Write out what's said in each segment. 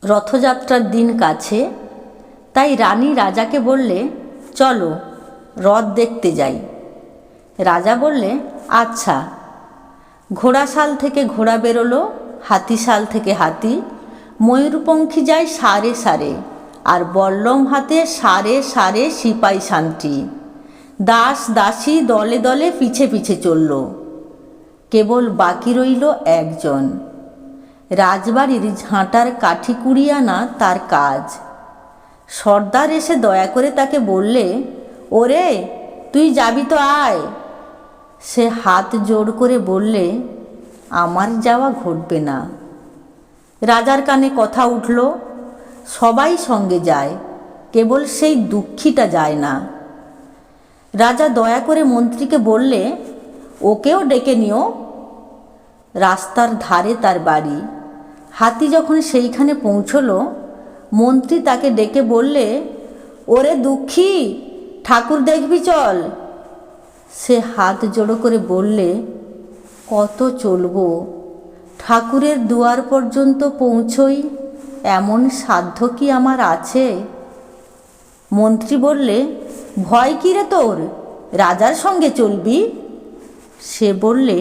রথযাত্রার দিন কাছে, তাই রানী রাজাকে বললে, চলো রথ দেখতে যাই। রাজা বললে, আচ্ছা। ঘোড়াশাল থেকে ঘোড়া বেরোলো, হাতিশাল থেকে হাতি, ময়ূরপঙ্খী যায় সারে সারে, আর বল্লম হাতে সারে সারে সিপাই শান্তি। দাস দাসী দলে দলে পিছে পিছে চলল। কেবল বাকি রইল একজন। রাজবাড়ির ঝাঁটার কাঠি কুড়িয়ে আনা তার কাজ। সর্দার এসে দয়া করে তাকে বললে, ওরে তুই যাবি তো আয়। সে হাত জোড় করে বললে, আমার যাওয়া ঘটবে না। রাজার কানে কথা উঠল, সবাই সঙ্গে যায়, কেবল সেই দুঃখীটা যায় না। রাজা দয়া করে মন্ত্রীকে বললে, ওকেও ডেকে নিও। রাস্তার ধারে তার বাড়ি। হাতি যখন সেইখানে পৌঁছল, মন্ত্রী তাকে ডেকে বললে, ওরে দুঃখী, ঠাকুর দেখবি চল। সে হাত জোড়ো করে বললে, কত চলবো, ঠাকুরের দুয়ার পর্যন্ত পৌঁছই এমন সাধ্য কি আমার আছে? মন্ত্রী বললে, ভয় কি রে তোর, রাজার সঙ্গে চলবি? সে বললে,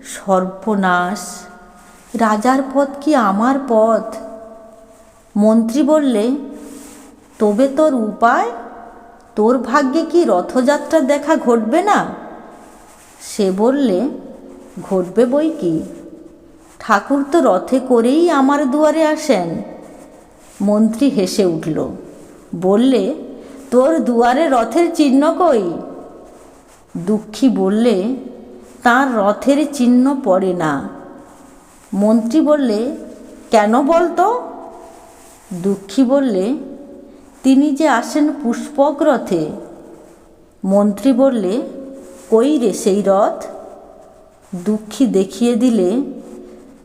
সর্বনাশ, রাজার পথ কি আমার পথ? মন্ত্রী বললে, তবে তোর উপায়? তোর ভাগ্যে কি রথযাত্রা দেখা ঘটবে না? সে বললে, ঘটবে বই কি, ঠাকুর তো রথে করেই আমার দুয়ারে আসেন। মন্ত্রী হেসে উঠল, বললে, তোর দুয়ারে রথের চিহ্ন কই? দুঃখী বললে, তাঁর রথের চিহ্ন পড়ে না। মন্ত্রী বললে, কেন বলতো? দুঃখী বললে, তিনি যে আসেন পুষ্পক রথে। মন্ত্রী বললে, কই রে সেই রথ? দুঃখী দেখিয়ে দিলে,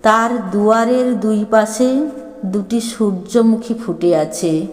তার দুয়ারের দুই পাশে দুটি সূর্যমুখী ফুটে আছে।